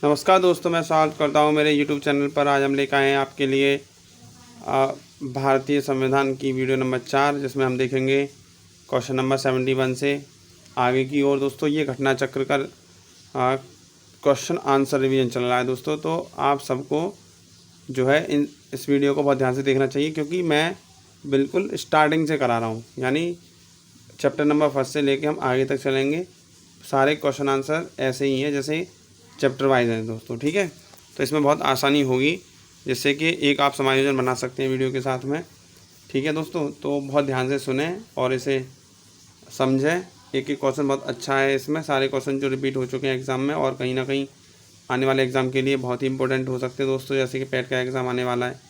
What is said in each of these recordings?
नमस्कार दोस्तों, मैं स्वागत करता हूं मेरे YouTube चैनल पर। आज हम लेकर आए हैं आपके लिए भारतीय संविधान की वीडियो नंबर 4, जिसमें हम देखेंगे क्वेश्चन नंबर 71 से आगे की ओर। दोस्तों, ये घटना चक्र का क्वेश्चन आंसर रिवीजन चल रहा है दोस्तों। तो आप सबको जो है इस वीडियो को बहुत ध्यान से देखना चाहिए, क्योंकि मैं बिल्कुल स्टार्टिंग से करा रहा हूँ, यानी चैप्टर नंबर 1 से लेके हम आगे तक चलेंगे। सारे क्वेश्चन आंसर ऐसे ही हैं जैसे चैप्टर वाइज हैं दोस्तों, ठीक है। तो इसमें बहुत आसानी होगी, जिससे कि एक आप समायोजन बना सकते हैं वीडियो के साथ में, ठीक है दोस्तों। तो बहुत ध्यान से सुने और इसे समझें। एक एक क्वेश्चन बहुत अच्छा है, इसमें सारे क्वेश्चन जो रिपीट हो चुके हैं एग्ज़ाम में और कहीं ना कहीं आने वाले एग्ज़ाम के लिए बहुत ही इंपॉर्टेंट हो सकते हैं दोस्तों। जैसे कि पैट का एग्ज़ाम आने वाला है,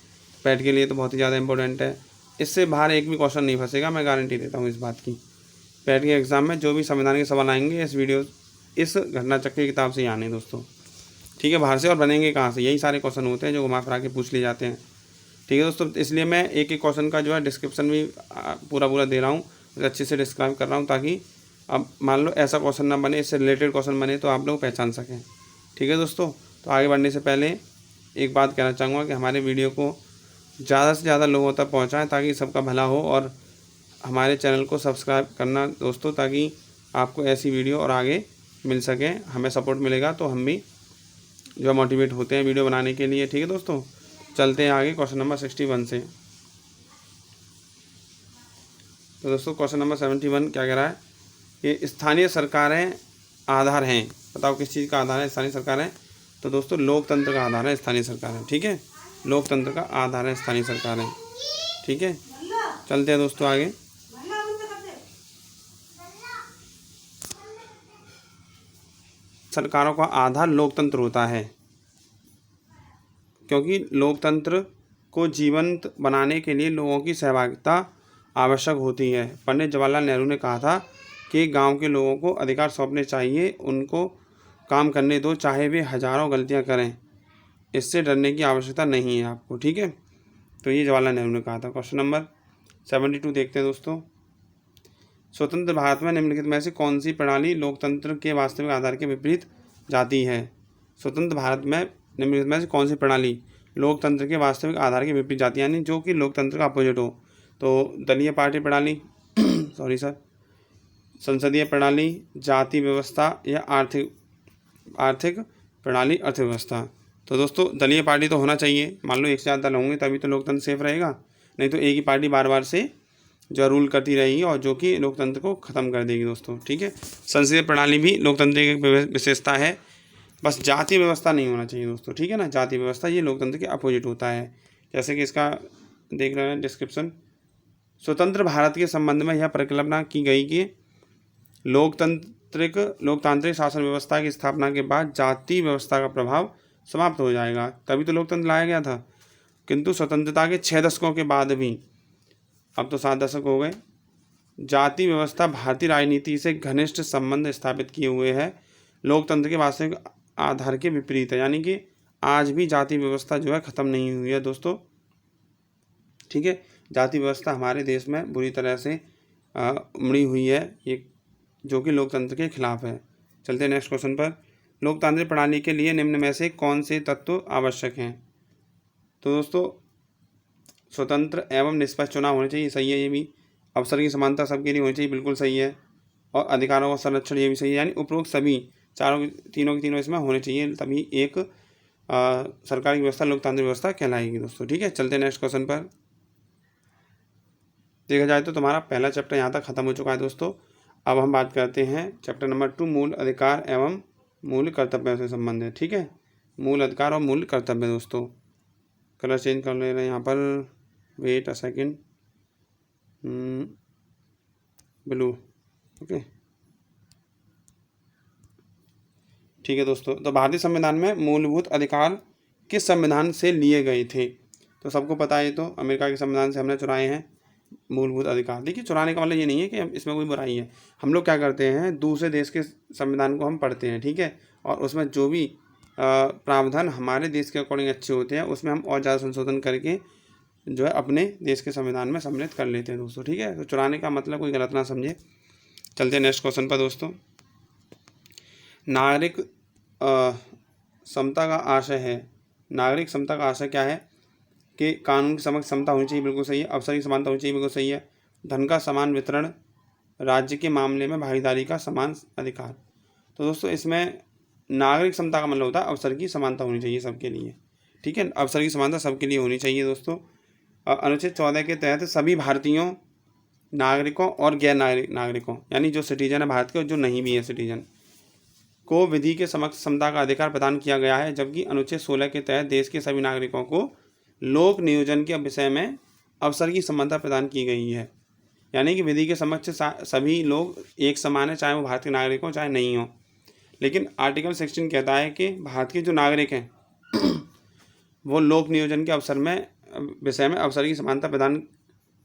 पैट के लिए तो बहुत ही ज़्यादा इंपॉर्टेंट है। इससे बाहर एक भी क्वेश्चन नहीं फंसेगा, मैं गारंटी देता हूँ इस बात की। पैट के एग्ज़ाम में जो भी संविधान के सवाल आएंगे इस घटना चक्र की किताब से ही आने दोस्तों, ठीक है। बाहर से और बनेंगे कहाँ से? यही सारे क्वेश्चन होते हैं जो घुमा फिरा के पूछ लिए जाते हैं, ठीक है दोस्तों। इसलिए मैं एक एक क्वेश्चन का जो है डिस्क्रिप्शन भी पूरा दे रहा हूँ, अच्छे से डिस्क्राइब कर रहा हूँ, ताकि अब मान लो ऐसा क्वेश्चन ना बने, इससे रिलेटेड क्वेश्चन बने तो आप लोग पहचान सकें, ठीक है दोस्तों। तो आगे बढ़ने से पहले एक बात कहना चाहूँगा कि हमारे वीडियो को ज़्यादा से ज़्यादा लोगों तक पहुँचाएँ, ताकि सबका भला हो। और हमारे चैनल को सब्सक्राइब करना दोस्तों, ताकि आपको ऐसी वीडियो और आगे मिल सके, हमें सपोर्ट मिलेगा तो हम भी जो मोटिवेट होते हैं वीडियो बनाने के लिए, ठीक है दोस्तों। चलते हैं आगे क्वेश्चन नंबर 61 से। तो दोस्तों क्वेश्चन नंबर 71 क्या कह रहा है कि स्थानीय सरकारें आधार हैं। बताओ किस चीज़ का आधार है स्थानीय सरकारें? तो दोस्तों लोकतंत्र का आधार है स्थानीय सरकारें, ठीक है। लोकतंत्र का आधार है स्थानीय सरकारें, ठीक है। चलते हैं दोस्तों आगे। सरकारों का आधार लोकतंत्र होता है, क्योंकि लोकतंत्र को जीवंत बनाने के लिए लोगों की सहभागिता आवश्यक होती है। पंडित जवाहरलाल नेहरू ने कहा था कि गांव के लोगों को अधिकार सौंपने चाहिए, उनको काम करने दो, चाहे वे हजारों गलतियां करें, इससे डरने की आवश्यकता नहीं है आपको, ठीक है। तो ये जवाहरलाल नेहरू ने कहा था। क्वेश्चन नंबर 72 देखते हैं दोस्तों। स्वतंत्र भारत में निम्नलिखित में से कौन सी प्रणाली लोकतंत्र के वास्तविक आधार के विपरीत जाती है? स्वतंत्र भारत में निम्नलिखित में से कौन सी प्रणाली लोकतंत्र के वास्तविक आधार के विपरीत जाती है, यानी जो कि लोकतंत्र का अपोजिट हो? तो दलीय पार्टी प्रणाली सॉरी सर, संसदीय प्रणाली, जाति व्यवस्था या आर्थिक प्रणाली, अर्थव्यवस्था। तो दोस्तों दलीय पार्टी तो होना चाहिए। मान लो एक से ज़्यादा दल होंगे तभी तो लोकतंत्र सेफ रहेगा, नहीं तो एक ही पार्टी बार बार से जो रूल करती रहेगी और जो कि लोकतंत्र को ख़त्म कर देगी दोस्तों, ठीक है। संसदीय प्रणाली भी लोकतंत्र की एक विशेषता है, बस जाति व्यवस्था नहीं होना चाहिए दोस्तों, ठीक है ना। जाति व्यवस्था ये लोकतंत्र के अपोजिट होता है। जैसे कि इसका देख रहे हैं डिस्क्रिप्शन। स्वतंत्र भारत के संबंध में यह परिकल्पना की गई कि लोकतांत्रिक शासन व्यवस्था की स्थापना के बाद जाति व्यवस्था का प्रभाव समाप्त हो जाएगा, तभी तो लोकतंत्र लाया गया था। किंतु स्वतंत्रता के 6 दशकों के बाद भी, अब तो 7 दशक हो गए, जाति व्यवस्था भारतीय राजनीति से घनिष्ठ संबंध स्थापित किए हुए है, लोकतंत्र के वास्तविक आधार के विपरीत है। यानी कि आज भी जाति व्यवस्था जो है ख़त्म नहीं हुई है दोस्तों, ठीक है। जाति व्यवस्था हमारे देश में बुरी तरह से उमड़ी हुई है, ये जो कि लोकतंत्र के खिलाफ है। चलते हैं नेक्स्ट क्वेश्चन पर। लोकतांत्रिक प्रणाली के लिए निम्न में से कौन से तत्व आवश्यक हैं? तो दोस्तों स्वतंत्र एवं निष्पक्ष चुनाव होने चाहिए, सही है ये भी। अवसर की समानता सबके लिए होनी चाहिए, बिल्कुल सही है। और अधिकारों का संरक्षण, ये भी सही है। यानी उपरोक्त सभी तीनों इसमें होने चाहिए, तभी एक सरकार की व्यवस्था लोकतांत्रिक व्यवस्था कहलाएगी दोस्तों, ठीक है। चलते हैं नेक्स्ट क्वेश्चन पर। देखा जाए तो तुम्हारा पहला चैप्टर यहाँ तक खत्म हो चुका है दोस्तों। अब हम बात करते हैं चैप्टर नंबर 2, मूल अधिकार एवं मूल कर्तव्य से संबंधित, ठीक है। मूल अधिकार और मूल कर्तव्य दोस्तों। कलर चेंज कर ले रहे हैं यहाँ पर, wait a second, blue, okay, ठीक है दोस्तों। तो भारतीय संविधान में मूलभूत अधिकार किस संविधान से लिए गए थे? तो सबको पता है, तो अमेरिका के संविधान से हमने चुराए हैं मूलभूत अधिकार। देखिए, चुराने का मतलब ये नहीं है कि इसमें कोई बुराई है। हम लोग क्या करते हैं, दूसरे देश के संविधान को हम पढ़ते हैं, ठीक है, और उसमें जो भी प्रावधान हमारे देश के अकॉर्डिंग अच्छे होते हैं, उसमें हम और ज़्यादा संशोधन करके जो है अपने देश के संविधान में सम्मिलित कर लेते हैं दोस्तों, ठीक है। तो चुराने का मतलब कोई गलत ना समझे। चलते हैं नेक्स्ट क्वेश्चन पर दोस्तों। नागरिक समता का आशय है। नागरिक समता का आशय क्या है कि कानून की समक्ष समता होनी चाहिए, बिल्कुल सही है। अवसर की समानता होनी चाहिए, बिल्कुल सही है। धन का समान वितरण, राज्य के मामले में भागीदारी का समान अधिकार। तो दोस्तों इसमें नागरिक समता का मतलब होता है अवसर की समानता होनी चाहिए सबके लिए, ठीक है। अवसर की समानता सबके लिए होनी चाहिए दोस्तों। अनुच्छेद 14 के तहत सभी भारतीयों, नागरिकों और गैर नागरिकों यानी जो सिटीजन है भारत के और जो नहीं भी है सिटीजन, को विधि के समक्ष समता का अधिकार प्रदान किया गया है। जबकि अनुच्छेद 16 के तहत देश के सभी नागरिकों को लोक नियोजन के विषय में अवसर की समानता प्रदान की गई है। यानी कि विधि के समक्ष सभी लोग एक समान है, चाहे वो भारत के नागरिक हों चाहे नहीं हों। लेकिन आर्टिकल 16 कहता है कि भारत के जो नागरिक हैं वो लोक नियोजन के अवसर में विषय में अवसर की समानता प्रदान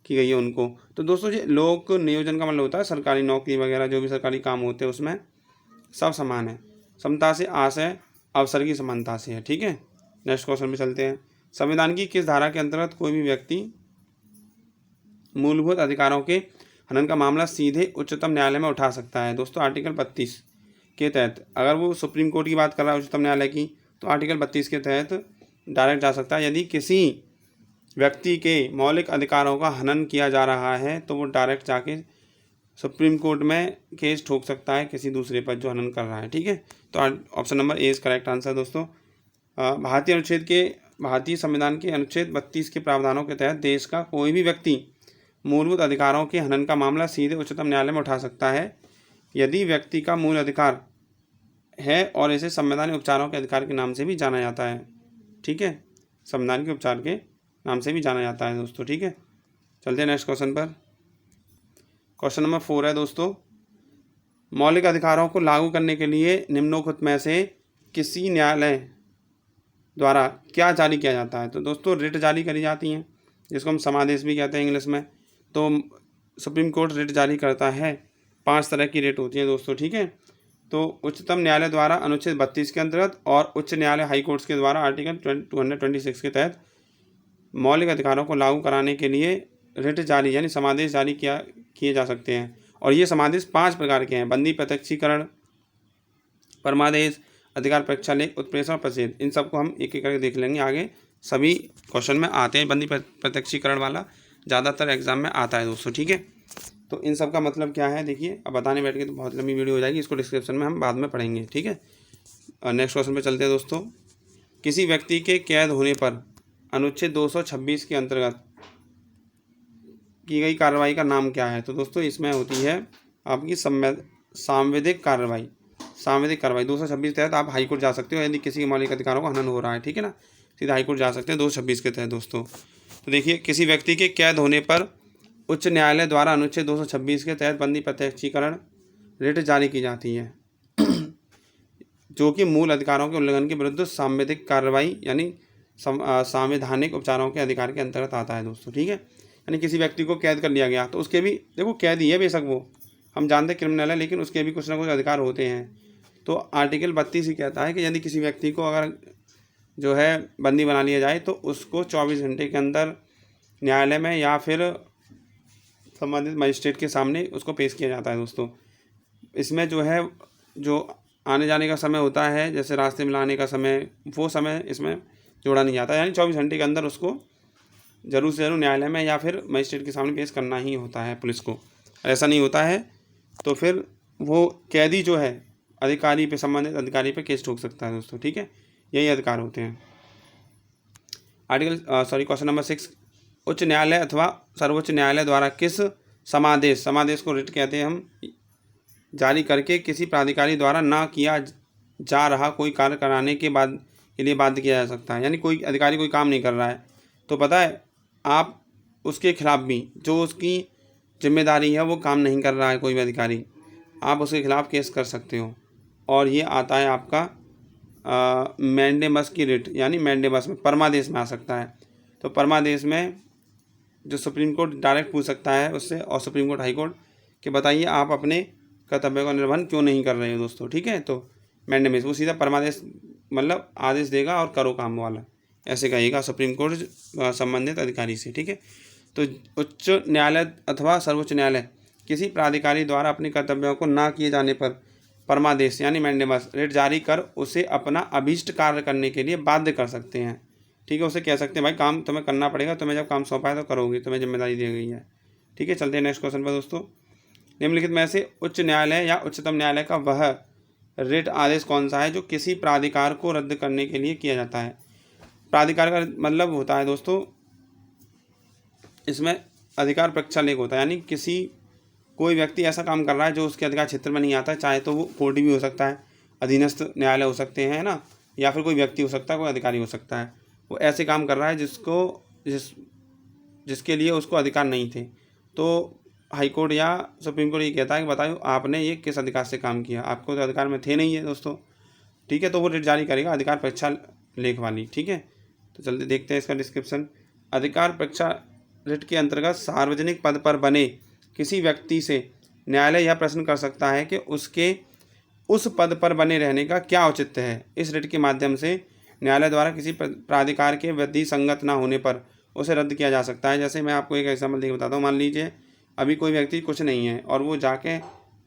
की गई है उनको। तो दोस्तों ये लोक नियोजन का मतलब होता है सरकारी नौकरी वगैरह जो भी सरकारी काम होते हैं उसमें सब समान है। समता से आशय अवसर की समानता से है, ठीक है। नेक्स्ट क्वेश्चन पे चलते हैं। संविधान की किस धारा के अंतर्गत कोई भी व्यक्ति मूलभूत अधिकारों के हनन का मामला सीधे उच्चतम न्यायालय में उठा सकता है? दोस्तों आर्टिकल 32 के तहत, अगर वो सुप्रीम कोर्ट की बात कर रहा है उच्चतम न्यायालय की, तो आर्टिकल 32 के तहत डायरेक्ट जा सकता है। यदि किसी व्यक्ति के मौलिक अधिकारों का हनन किया जा रहा है तो वो डायरेक्ट जाके सुप्रीम कोर्ट में केस ठोक सकता है किसी दूसरे पर जो हनन कर रहा है, ठीक है। तो option number A is correct answer दोस्तों। भारतीय संविधान के अनुच्छेद 32 के प्रावधानों के तहत देश का कोई भी व्यक्ति मूलभूत अधिकारों के हनन का मामला सीधे उच्चतम न्यायालय में उठा सकता है यदि व्यक्ति का मूल अधिकार है और इसे संवैधानिक उपचारों के अधिकार के नाम से भी जाना जाता है, ठीक है। संवैधानिक उपचार के नाम से भी जाना जाता है दोस्तों, ठीक है। चलते हैं नेक्स्ट क्वेश्चन पर। क्वेश्चन नंबर 4 है दोस्तों, मौलिक अधिकारों को लागू करने के लिए निम्नोक्त में से किसी न्यायालय द्वारा क्या जारी किया जाता है? तो दोस्तों रिट जारी करी जाती हैं जिसको हम समादेश भी कहते हैं इंग्लिश में। तो सुप्रीम कोर्ट रिट जारी करता है, 5 तरह की रिट होती है दोस्तों, ठीक है। तो उच्चतम न्यायालय द्वारा अनुच्छेद 32 के अंतर्गत और उच्च न्यायालय हाई कोर्ट्स के द्वारा आर्टिकल 226 के तहत मौलिक अधिकारों को लागू कराने के लिए रिट जारी यानी समादेश जारी किए जा सकते हैं। और ये समादेश 5 प्रकार के हैं: बंदी प्रत्यक्षीकरण, परमादेश, अधिकार परीक्षा लेख, उत्प्रेषण, प्रसिद्ध। इन सबको हम एक एक करके देख लेंगे आगे, सभी क्वेश्चन में आते हैं। बंदी प्रत्यक्षीकरण वाला ज़्यादातर एग्जाम में आता है दोस्तों, ठीक है। तो इन सब का मतलब क्या है देखिए, अब बताने बैठ के तो बहुत लंबी वीडियो हो जाएगी, इसको डिस्क्रिप्शन में हम बाद में पढ़ेंगे, ठीक है। नेक्स्ट क्वेश्चन पे चलते हैं दोस्तों। किसी व्यक्ति के कैद होने पर अनुच्छेद 226 के अंतर्गत की गई कार्रवाई का नाम क्या है? तो दोस्तों इसमें होती है आपकी सांविधिक कार्रवाई। सांविधिक कार्रवाई 226 के तहत आप हाईकोर्ट जा सकते हो यदि किसी के मौलिक अधिकारों का हनन हो रहा है, ठीक है ना, सीधा हाईकोर्ट जा सकते हैं 226 के तहत दोस्तों। तो देखिए, किसी व्यक्ति के कैद होने पर उच्च न्यायालय द्वारा अनुच्छेद 226 के तहत बंदी प्रत्यक्षीकरण रिट जारी की जाती है जो कि मूल अधिकारों के उल्लंघन के विरुद्ध सांविधिक कार्रवाई यानी संवैधानिक उपचारों के अधिकार के अंतर्गत आता है दोस्तों, ठीक है। यानी किसी व्यक्ति को कैद कर लिया गया तो उसके भी, देखो कैद ही है बेशक वो, हम जानते क्रिमिनल है, लेकिन उसके भी कुछ ना कुछ अधिकार होते हैं। तो आर्टिकल 32 ही कहता है कि यदि किसी व्यक्ति को अगर जो है बंदी बना लिया जाए तो उसको 24 घंटे के अंदर न्यायालय में या फिर संबंधित मजिस्ट्रेट के सामने उसको पेश किया जाता है दोस्तों। इसमें जो है जो आने जाने का समय होता है, जैसे रास्ते में लाने का समय, वो समय इसमें जोड़ा नहीं जाता। यानी 24 घंटे के अंदर उसको जरूर से जरूर न्यायालय में या फिर मजिस्ट्रेट के सामने पेश करना ही होता है पुलिस को। ऐसा नहीं होता है तो फिर वो कैदी जो है अधिकारी पे, संबंधित अधिकारी पे केस ठोक सकता है दोस्तों, ठीक है। यही अधिकार होते हैं। क्वेश्चन नंबर 6, उच्च न्यायालय अथवा सर्वोच्च न्यायालय द्वारा किस समादेश को रिट कहते हैं हम, जारी करके किसी प्राधिकारी द्वारा ना किया जा रहा कोई कार्य कराने के लिए बाध्य किया जा सकता है। यानी कोई अधिकारी कोई काम नहीं कर रहा है तो पता है आप उसके खिलाफ भी, जो उसकी जिम्मेदारी है वो काम नहीं कर रहा है कोई भी अधिकारी, आप उसके खिलाफ केस कर सकते हो। और ये आता है आपका मैंडेमस की रिट, यानी मैंडेमस में परमादेश में आ सकता है। तो परमादेश में जो सुप्रीम कोर्ट डायरेक्ट पूछ सकता है उससे, और सुप्रीम कोर्ट हाई कोर्ट कि बताइए आप अपने कर्तव्य का निर्वहन क्यों नहीं कर रहे हो दोस्तों, ठीक है। तो मैंडेमस वो सीधा परमादेश मतलब आदेश देगा और करो काम वाला, ऐसे कहेगा सुप्रीम कोर्ट संबंधित अधिकारी से, ठीक है। तो उच्च न्यायालय अथवा सर्वोच्च न्यायालय किसी प्राधिकारी द्वारा अपने कर्तव्यों को ना किए जाने पर परमादेश यानी मैंडेमस रिट जारी कर उसे अपना अभीष्ट कार्य करने के लिए बाध्य कर सकते हैं। ठीक है, उसे कह सकते हैं भाई काम तुम्हें करना पड़ेगा, तुम्हें जब काम सौंपा है तो करोगे, तुम्हें जिम्मेदारी दी गई है। ठीक है, चलते हैं नेक्स्ट क्वेश्चन पर दोस्तों। निम्नलिखित में से उच्च न्यायालय या उच्चतम न्यायालय का वह रिट आदेश कौन सा है जो किसी प्राधिकार को रद्द करने के लिए किया जाता है। प्राधिकार का मतलब होता है दोस्तों, इसमें अधिकार प्रक्षालेख होता है, यानी किसी कोई व्यक्ति ऐसा काम कर रहा है जो उसके अधिकार क्षेत्र में नहीं आता है, चाहे तो वो कोर्ट भी हो सकता है, अधीनस्थ न्यायालय हो सकते हैं ना, या फिर कोई व्यक्ति हो सकता है, कोई अधिकारी हो सकता है, वो ऐसे काम कर रहा है जिसके लिए उसको अधिकार नहीं थे। तो हाईकोर्ट या सुप्रीम कोर्ट ये कहता है कि बताओ आपने ये किस अधिकार से काम किया, आपको तो अधिकार में थे नहीं है दोस्तों। ठीक है, तो वो रिट जारी करेगा अधिकार परीक्षा लेख वाली। ठीक है, तो चलते देखते हैं इसका डिस्क्रिप्शन। अधिकार परीक्षा रिट के अंतर्गत सार्वजनिक पद पर बने किसी व्यक्ति से न्यायालय यह प्रश्न कर सकता है कि उसके उस पद पर बने रहने का क्या औचित्य है। इस रिट के माध्यम से न्यायालय द्वारा किसी प्राधिकार के विधि संगत न होने पर उसे रद्द किया जा सकता है। जैसे मैं आपको एक एग्जाम्पल देकर बताता हूँ। मान लीजिए अभी कोई व्यक्ति कुछ नहीं है और वो जाके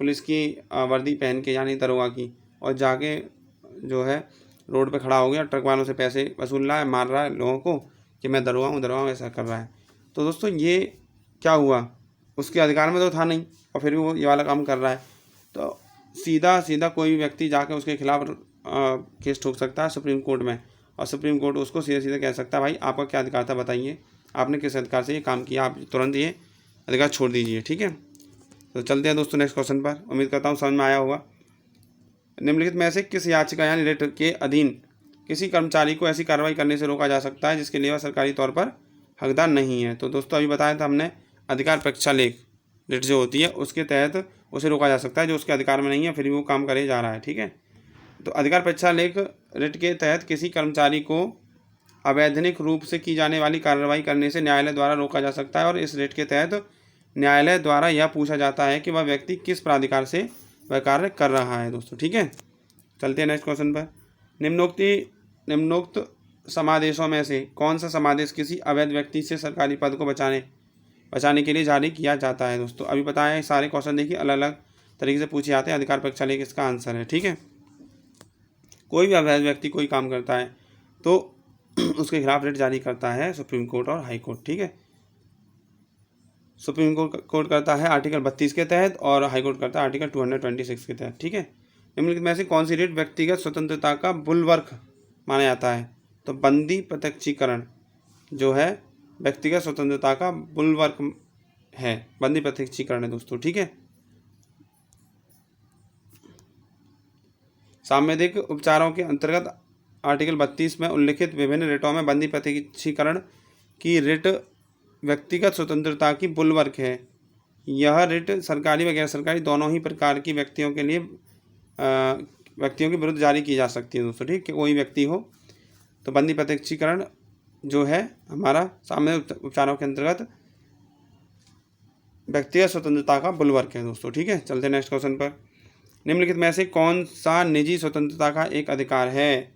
पुलिस की वर्दी पहन के यानी दरोगा की, और जाके जो है रोड पे खड़ा हो गया, ट्रक वालों से पैसे वसूल रहा है, मार रहा है लोगों को कि मैं दरोगा हूँ, ऐसा कर रहा है। तो दोस्तों ये क्या हुआ, उसके अधिकार में तो था नहीं और फिर भी वो ये वाला काम कर रहा है। तो सीधा कोई भी व्यक्ति जाके उसके खिलाफ केस ठोक सकता है सुप्रीम कोर्ट में, और सुप्रीम कोर्ट उसको सीधे कह सकता है भाई आपका क्या अधिकार था बताइए, आपने किस अधिकार से ये काम किया, आप तुरंत ये अधिकार छोड़ दीजिए। ठीक है, तो चलते हैं दोस्तों नेक्स्ट क्वेश्चन पर। उम्मीद करता हूँ समझ में आया होगा। निम्नलिखित में से किस याचिका यानी रिट के अधीन किसी कर्मचारी को ऐसी कार्रवाई करने से रोका जा सकता है जिसके लिए वह सरकारी तौर पर हकदार नहीं है। तो दोस्तों अभी बताया था हमने, अधिकार प्रक्षालेख रिट जो होती है उसके तहत उसे रोका जा सकता है जो उसके अधिकार में नहीं है, फिर भी वो काम करे जा रहा है। ठीक है, तो अधिकार प्रक्षालेख रिट के तहत किसी कर्मचारी को अवैधानिक रूप से की जाने वाली कार्रवाई करने से न्यायालय द्वारा रोका जा सकता है, और इस रिट के तहत न्यायालय द्वारा यह पूछा जाता है कि वह व्यक्ति किस प्राधिकार से वह कार्य कर रहा है दोस्तों। ठीक है, चलते हैं नेक्स्ट क्वेश्चन पर। निम्नोक्त समादेशों में से कौन सा समादेश किसी अवैध व्यक्ति से सरकारी पद को बचाने के लिए जारी किया जाता है। दोस्तों अभी बताया है, सारे क्वेश्चन देखिए अलग अलग तरीके से पूछे जाते हैं। अधिकार प्रक्षालेख इसका आंसर है। ठीक है, कोई भी अवैध व्यक्ति कोई काम करता है तो उसके खिलाफ रिट जारी करता है सुप्रीम कोर्ट और हाई कोर्ट। ठीक है, सुप्रीम कोर्ट करता है आर्टिकल 32 के तहत और हाई कोर्ट करता है आर्टिकल 226 के तहत। ठीक है, निम्नलिखित में से कौन सी रिट व्यक्तिगत स्वतंत्रता का बुलवर्क माना जाता है। तो बंदी प्रत्यक्षीकरण जो है व्यक्तिगत स्वतंत्रता का बुलवर्क है, बंदी प्रत्यक्षीकरण है दोस्तों। ठीक है, सांविधिक उपचारों के अंतर्गत आर्टिकल 32 में उल्लिखित विभिन्न रिटों में बंदी प्रत्यक्षीकरण की रिट व्यक्तिगत स्वतंत्रता की बुलवर्क है। यह रिट सरकारी व गैर सरकारी दोनों ही प्रकार की व्यक्तियों के विरुद्ध जारी की जा सकती है दोस्तों। ठीक है, कोई व्यक्ति हो तो बंदी प्रत्यक्षीकरण जो है हमारा सामान्य उपचारों के अंतर्गत व्यक्तिगत स्वतंत्रता का बुलवर्क है दोस्तों। ठीक है, चलते हैं नेक्स्ट क्वेश्चन पर। निम्नलिखित में से कौन सा निजी स्वतंत्रता का एक अधिकार है।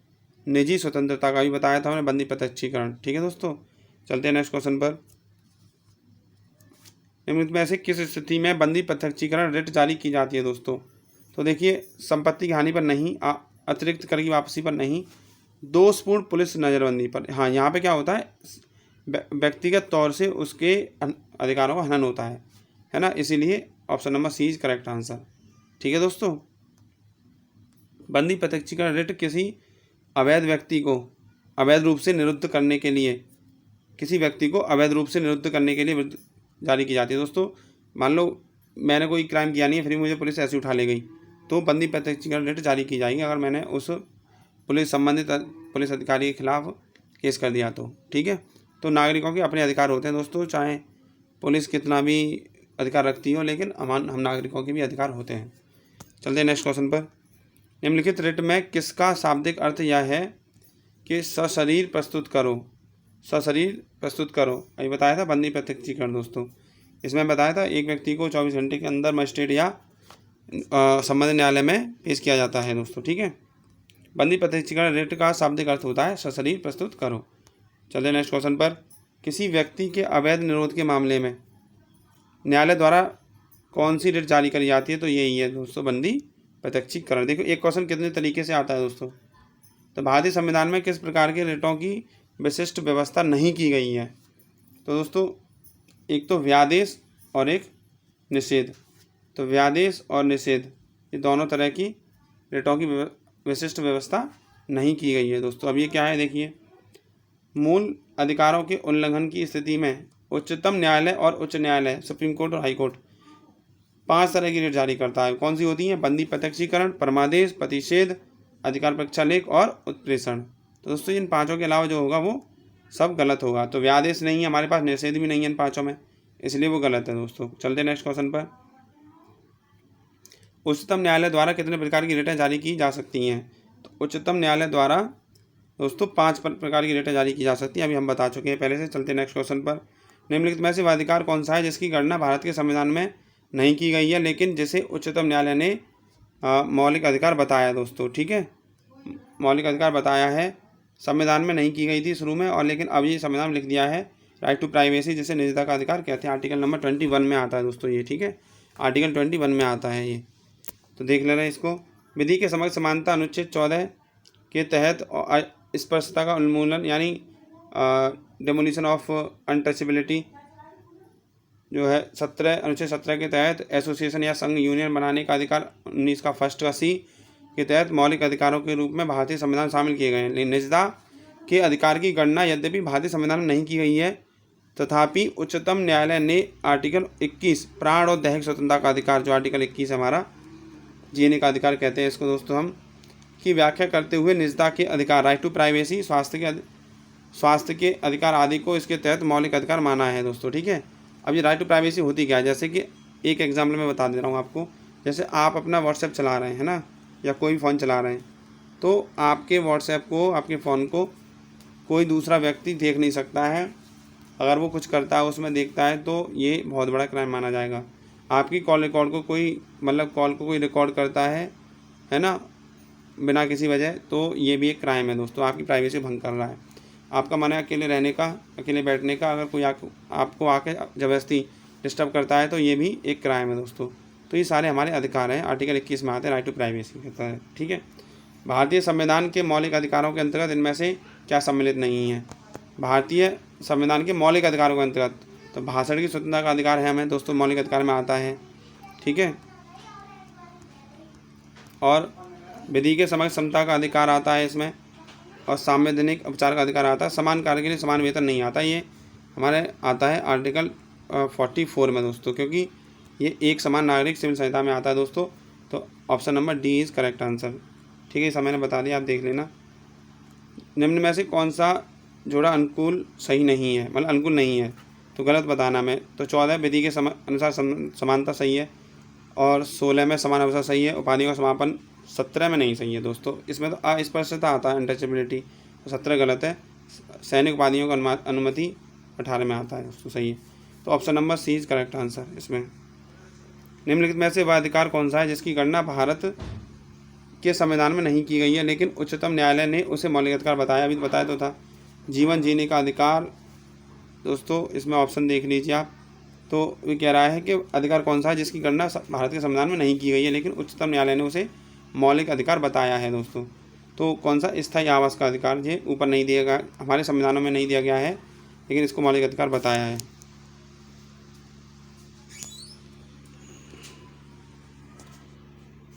निजी स्वतंत्रता का भी बताया था हमने, बंदी प्रत्यक्षीकरण। ठीक है दोस्तों, चलते हैं नेक्स्ट क्वेश्चन पर। निम्नलिखित में से किस स्थिति में बंदी प्रत्यक्षीकरण रिट जारी की जाती है दोस्तों। तो देखिए, संपत्ति की हानि पर नहीं, अतिरिक्त कर की वापसी पर नहीं, दोषपूर्ण पुलिस नज़रबंदी पर। हाँ, यहाँ पे क्या होता है, व्यक्तिगत तौर से उसके अधिकारों का हनन होता है ना, इसीलिए option number C is correct answer. ठीक है दोस्तों, बंदी प्रत्यक्षीकरण रिट किसी अवैध व्यक्ति को अवैध रूप से निरुद्ध करने के लिए जारी की जाती है दोस्तों। मान लो मैंने कोई क्राइम किया नहीं है, फिर मुझे पुलिस ऐसे उठा ले गई, तो बंदी प्रत्यक्षीकरण रिट जारी की जाएगी अगर मैंने उस संबंधित पुलिस अधिकारी के खिलाफ केस कर दिया तो। ठीक है, तो नागरिकों के अपने अधिकार होते हैं दोस्तों, चाहे पुलिस कितना भी अधिकार रखती हो, लेकिन हम नागरिकों के भी अधिकार होते हैं। चलते हैं नेक्स्ट क्वेश्चन पर। निम्नलिखित रिट में किसका शाब्दिक अर्थ यह है कि सशरीर प्रस्तुत करो। अभी बताया था बंदी प्रत्यक्षीकरण दोस्तों। इसमें बताया था एक व्यक्ति को 24 घंटे के अंदर मजिस्ट्रेट या संबंधित न्यायालय में पेश किया जाता है दोस्तों। ठीक है, बंदी प्रत्यक्षीकरण रिट का शाब्दिक अर्थ होता है सशरीर प्रस्तुत करो। चलिए नेक्स्ट क्वेश्चन पर। किसी व्यक्ति के अवैध निरोध के मामले में न्यायालय द्वारा कौन सी रिट जारी करी जाती है। तो यही है दोस्तों, बंदी प्रत्यक्षीकरण। देखो एक क्वेश्चन कितने तरीके से आता है दोस्तों। तो भारतीय संविधान में किस प्रकार के रिटों की विशिष्ट व्यवस्था नहीं की गई है। तो दोस्तों एक तो व्यादेश और एक निषेध। तो व्यादेश और निषेध ये दोनों तरह की रिटों की विशिष्ट व्यवस्था नहीं की गई है दोस्तों। अब ये क्या है देखिए, मूल अधिकारों के उल्लंघन की स्थिति में उच्चतम न्यायालय और उच्च न्यायालय, सुप्रीम कोर्ट और हाई कोर्ट 5 तरह की रिट जारी करता है। कौन सी होती हैं? बंदी प्रत्यक्षीकरण, परमादेश, प्रतिषेध, अधिकार परीक्षा लेख और उत्प्रेषण। तो दोस्तों इन पांचों के अलावा जो होगा वो सब गलत होगा। तो व्यादेश नहीं है हमारे पास, निषेध भी नहीं है इन पांचों में, इसलिए वो गलत है दोस्तों। चलते नेक्स्ट क्वेश्चन पर। उच्चतम न्यायालय द्वारा कितने प्रकार की रिटें जारी की जा सकती हैं। तो उच्चतम न्यायालय द्वारा दोस्तों 5 प्रकार की रिटें जारी की जा सकती हैं, अभी हम बता चुके हैं पहले से। चलते नेक्स्ट क्वेश्चन पर। निम्नलिखित में से वह अधिकार कौन सा है जिसकी गणना भारत के संविधान में नहीं की गई है लेकिन जिसे उच्चतम न्यायालय ने मौलिक अधिकार बताया दोस्तों। ठीक है, मौलिक अधिकार बताया है, संविधान में नहीं की गई थी शुरू में, और लेकिन अब ये संविधान में लिख दिया है। राइट टू प्राइवेसी, जिसे निजता का अधिकार कहते हैं, आर्टिकल नंबर 21 में आता है दोस्तों ये। ठीक है, आर्टिकल 21 में आता है ये, तो देख ले रहे हैं इसको। विधि के समक्ष समानता अनुच्छेद 14 के तहत स्पर्शता का उन्मूलन यानी डेमोलिशन ऑफ अनटचेबिलिटी जो है अनुच्छेद 17 के तहत एसोसिएशन या संघ यूनियन बनाने का अधिकार 19 का फर्स्ट का सी के तहत मौलिक अधिकारों के रूप में भारतीय संविधान शामिल किए गए हैं। लेकिन निजता के अधिकार की गणना यद्यपि भारतीय संविधान में नहीं की गई है, तथापि उच्चतम न्यायालय ने आर्टिकल 21 प्राण और दैहिक स्वतंत्रता का अधिकार, जो आर्टिकल 21 हमारा जीने का अधिकार कहते हैं इसको दोस्तों हम, की व्याख्या करते हुए निजता के अधिकार, राइट टू प्राइवेसी, स्वास्थ्य के अधिकार आदि को इसके तहत मौलिक अधिकार माना है दोस्तों। ठीक है, अब ये राइट टू प्राइवेसी होती क्या है, जैसे कि एक एग्जाम्पल मैं बता दे रहा हूँ आपको। जैसे आप अपना व्हाट्सएप चला रहे हैं ना, या कोई भी फ़ोन चला रहे हैं, तो आपके व्हाट्सएप को, आपके फ़ोन को कोई दूसरा व्यक्ति देख नहीं सकता है। अगर वो कुछ करता है उसमें देखता है तो ये बहुत बड़ा क्राइम माना जाएगा। आपकी कॉल रिकॉर्ड को कोई कॉल को कोई रिकॉर्ड करता है ना, बिना किसी वजह, तो ये भी एक क्राइम है दोस्तों, आपकी प्राइवेसी भंग कर रहा है। आपका मन है अकेले रहने का, अकेले बैठने का, अगर कोई आपको आके ज़बरदस्ती डिस्टर्ब करता है तो ये भी एक क्राइम है दोस्तों। तो ये सारे हमारे अधिकार हैं, आर्टिकल 21 में आते हैं, राइट टू प्राइवेसी कहता है। ठीक है, भारतीय संविधान के मौलिक अधिकारों के अंतर्गत इनमें से क्या सम्मिलित नहीं है। भारतीय संविधान के मौलिक अधिकारों के अंतर्गत तो भाषण की स्वतंत्रता का अधिकार है हमें दोस्तों, मौलिक अधिकार में आता है। ठीक है, और विधि के समक्ष समता का अधिकार आता है इसमें, और संवैधानिक उपचार का अधिकार आता है। समान कार्य के लिए समान वेतन नहीं आता, ये हमारे आता है आर्टिकल 44 में दोस्तों, क्योंकि ये एक समान नागरिक सिविल संहिता में आता है दोस्तों। तो option number D is correct answer. ठीक है, ये मैंने बता दिया, आप देख लेना। निम्न में से कौन सा जोड़ा अनुकूल सही नहीं है, अनुकूल नहीं है, तो गलत बताना में। तो 14 विधि के अनुसार समानता सही है, और 16 में समान अवसर सही है, उपाधियों का समापन 17 में नहीं सही है दोस्तों। इसमें तो अस्पष्टता आता है, अनटचेबिलिटी, तो 17 गलत है। सैनिक उपाधियों का अनुमति 18 में आता है दोस्तों, सही है। तो option number C is correct answer इसमें। निम्नलिखित में से वह अधिकार कौन सा है जिसकी गणना भारत के संविधान में नहीं की गई है लेकिन उच्चतम न्यायालय ने उसे मौलिक अधिकार बताया, अभी बताया तो था। जीवन जीने का अधिकार दोस्तों, इसमें ऑप्शन देख लीजिए आप। तो ये कह रहा है कि अधिकार कौन सा है जिसकी गणना भारत के संविधान में नहीं की गई है लेकिन उच्चतम न्यायालय ने उसे मौलिक अधिकार बताया है दोस्तों। तो कौन सा, स्थायी आवास का अधिकार, ये ऊपर नहीं दिया गया, हमारे संविधानों में नहीं दिया गया है लेकिन इसको मौलिक अधिकार बताया है।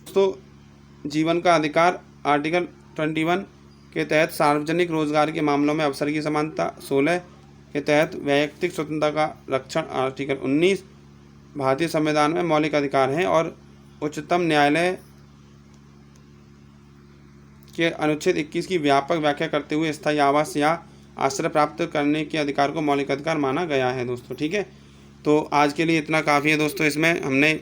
दोस्तों जीवन का अधिकार आर्टिकल 21 के तहत सार्वजनिक रोजगार के मामलों में अवसर की समानता, 16 के तहत वैयक्तिक स्वतंत्रता का रक्षण, आर्टिकल 19 भारतीय संविधान में मौलिक अधिकार हैं, और उच्चतम न्यायालय के अनुच्छेद 21 की व्यापक व्याख्या करते हुए स्थायी आवास या आश्रय प्राप्त करने के अधिकार को मौलिक अधिकार माना गया है दोस्तों। ठीक है, तो आज के लिए इतना काफ़ी है दोस्तों। इसमें हमने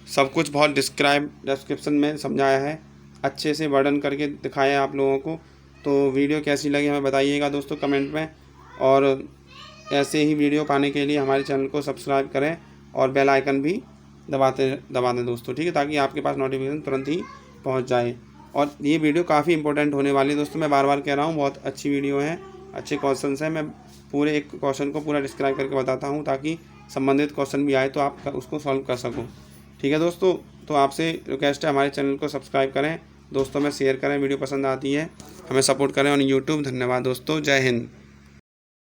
सब कुछ बहुत डिस्क्रिप्शन में समझाया है, अच्छे से वर्णन करके दिखाया है आप लोगों को। तो वीडियो कैसी लगी हमें बताइएगा दोस्तों कमेंट में, और ऐसे ही वीडियो पाने के लिए हमारे चैनल को सब्सक्राइब करें और बेल आइकन भी दबा दें दोस्तों। ठीक है, ताकि आपके पास नोटिफिकेशन तुरंत ही पहुंच जाए। और ये वीडियो काफ़ी इंपॉर्टेंट होने वाली है दोस्तों, मैं बार बार कह रहा हूँ, बहुत अच्छी वीडियो है, अच्छे क्वेश्चन हैं। मैं पूरे एक क्वेश्चन को पूरा डिस्क्राइब करके बताता हूँ ताकि संबंधित क्वेश्चन भी आए तो आप उसको सॉल्व कर सको। ठीक है दोस्तों, तो आपसे रिक्वेस्ट है हमारे चैनल को सब्सक्राइब करें, दोस्तों में शेयर करें, वीडियो पसंद आती है हमें सपोर्ट करें ऑन यूट्यूब। धन्यवाद दोस्तों, जय हिंद।